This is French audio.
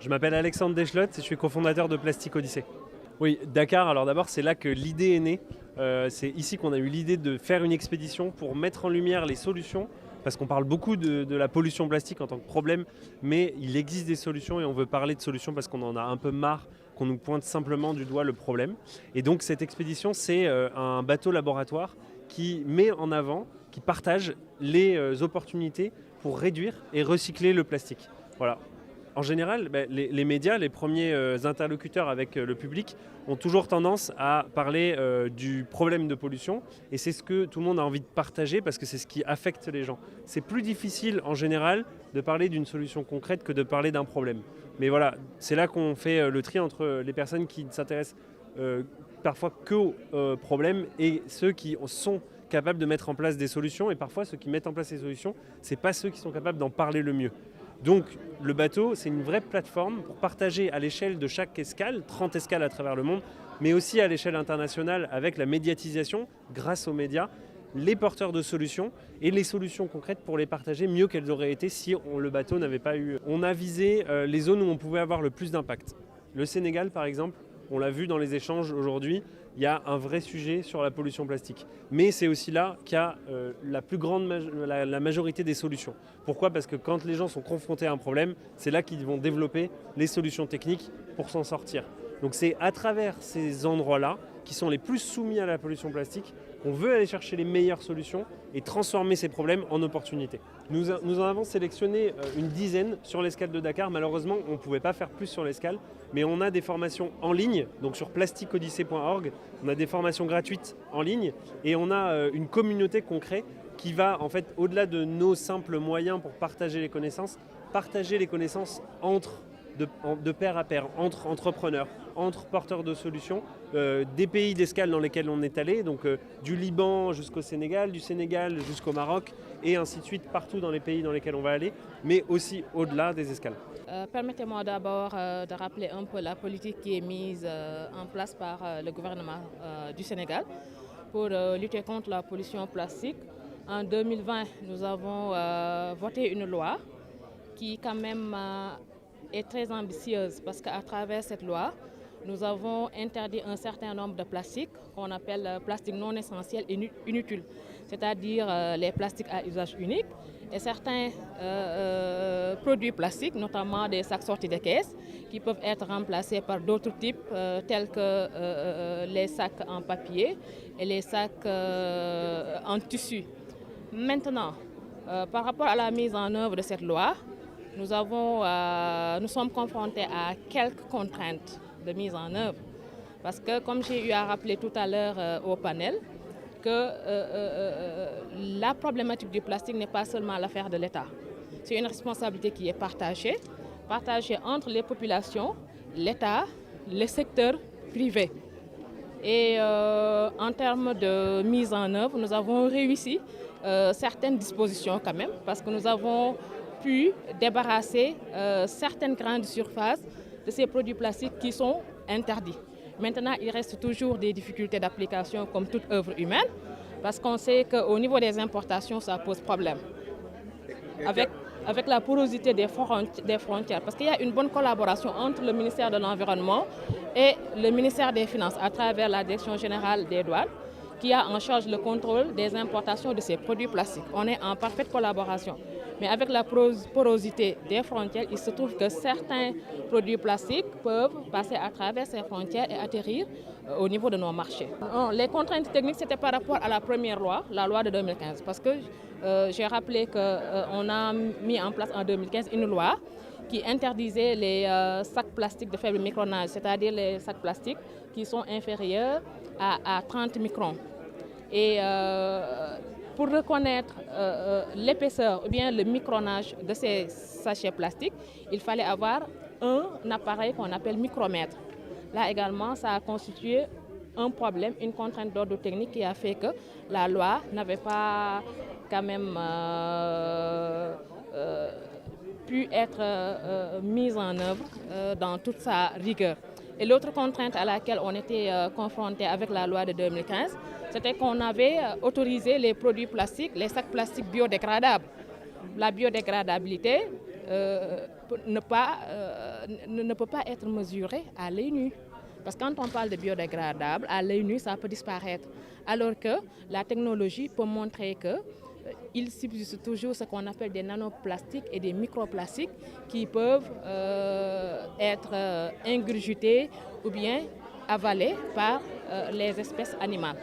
Je m'appelle Alexandre Deschlotte et je suis cofondateur de Plastic Odyssey. Oui, Dakar, alors d'abord c'est là que l'idée est née. C'est ici qu'on a eu l'idée de faire une expédition pour mettre en lumière les solutions, parce qu'on parle beaucoup de la pollution plastique en tant que problème, mais il existe des solutions et on veut parler de solutions parce qu'on en a un peu marre qu'on nous pointe simplement du doigt le problème. Et donc cette expédition, c'est un bateau laboratoire qui met en avant, qui partage les opportunités pour réduire et recycler le plastique. Voilà. En général, les médias, les premiers interlocuteurs avec le public, ont toujours tendance à parler du problème de pollution. Et c'est ce que tout le monde a envie de partager parce que c'est ce qui affecte les gens. C'est plus difficile en général de parler d'une solution concrète que de parler d'un problème. Mais voilà, c'est là qu'on fait le tri entre les personnes qui ne s'intéressent parfois qu'aux problèmes et ceux qui sont capables de mettre en place des solutions. Et parfois, ceux qui mettent en place ces solutions, ce n'est pas ceux qui sont capables d'en parler le mieux. Donc le bateau, c'est une vraie plateforme pour partager à l'échelle de chaque escale, 30 escales à travers le monde, mais aussi à l'échelle internationale avec la médiatisation, grâce aux médias, les porteurs de solutions et les solutions concrètes pour les partager mieux qu'elles auraient été si le bateau n'avait pas eu. On a visé les zones où on pouvait avoir le plus d'impact. Le Sénégal par exemple, on l'a vu dans les échanges aujourd'hui, il y a un vrai sujet sur la pollution plastique. Mais c'est aussi là qu'il y a la majorité des solutions. Pourquoi ? Parce que quand les gens sont confrontés à un problème, c'est là qu'ils vont développer les solutions techniques pour s'en sortir. Donc c'est à travers ces endroits-là, qui sont les plus soumis à la pollution plastique, qu'on veut aller chercher les meilleures solutions et transformer ces problèmes en opportunités. Nous en avons sélectionné une dizaine sur l'escale de Dakar. Malheureusement, on ne pouvait pas faire plus sur l'escale, mais on a des formations en ligne, donc sur plasticodyssey.org, on a des formations gratuites en ligne et on a une communauté qu'on crée qui va, en fait, au-delà de nos simples moyens pour partager les connaissances de pair à pair, entre entrepreneurs, entre porteurs de solutions, des pays d'escale dans lesquels on est allé, donc du Liban jusqu'au Sénégal, du Sénégal jusqu'au Maroc, et ainsi de suite, partout dans les pays dans lesquels on va aller, mais aussi au-delà des escales. Permettez-moi d'abord de rappeler un peu la politique qui est mise en place par le gouvernement du Sénégal pour lutter contre la pollution plastique. En 2020, nous avons voté une loi qui quand même est très ambitieuse parce qu'à travers cette loi, nous avons interdit un certain nombre de plastiques qu'on appelle plastiques non essentiels et inutiles, c'est-à-dire les plastiques à usage unique et certains produits plastiques, notamment des sacs sortis de caisse, qui peuvent être remplacés par d'autres types tels que les sacs en papier et les sacs en tissu. Maintenant, par rapport à la mise en œuvre de cette loi, nous sommes confrontés à quelques contraintes de mise en œuvre. Parce que, comme j'ai eu à rappeler tout à l'heure au panel, que la problématique du plastique n'est pas seulement l'affaire de l'État. C'est une responsabilité qui est partagée entre les populations, l'État, le secteur privé. Et en termes de mise en œuvre, nous avons réussi certaines dispositions quand même, parce que nous avons pu débarrasser certaines grandes surfaces de ces produits plastiques qui sont interdits. Maintenant, il reste toujours des difficultés d'application comme toute œuvre humaine, parce qu'on sait qu'au niveau des importations, ça pose problème. Avec la porosité des frontières, parce qu'il y a une bonne collaboration entre le ministère de l'Environnement et le ministère des Finances à travers la Direction générale des douanes, qui a en charge le contrôle des importations de ces produits plastiques. On est en parfaite collaboration. Mais avec la porosité des frontières, il se trouve que certains produits plastiques peuvent passer à travers ces frontières et atterrir au niveau de nos marchés. Les contraintes techniques, c'était par rapport à la première loi, la loi de 2015. Parce que j'ai rappelé qu'on a mis en place en 2015 une loi qui interdisait les sacs plastiques de faible micronage, c'est-à-dire les sacs plastiques qui sont inférieurs à 30 microns. Et pour reconnaître l'épaisseur ou bien le micronage de ces sachets plastiques, il fallait avoir un appareil qu'on appelle micromètre. Là également, ça a constitué un problème, une contrainte d'ordre technique qui a fait que la loi n'avait pas quand même pu être mise en œuvre dans toute sa rigueur. Et l'autre contrainte à laquelle on était confronté avec la loi de 2015, c'était qu'on avait autorisé les produits plastiques, les sacs plastiques biodégradables. La biodégradabilité ne peut pas être mesuré à l'œil nu. Parce que quand on parle de biodégradable, à l'œil nu, ça peut disparaître. Alors que la technologie peut montrer qu'il subsiste toujours ce qu'on appelle des nanoplastiques et des microplastiques qui peuvent être ingurgités ou bien avalés par les espèces animales.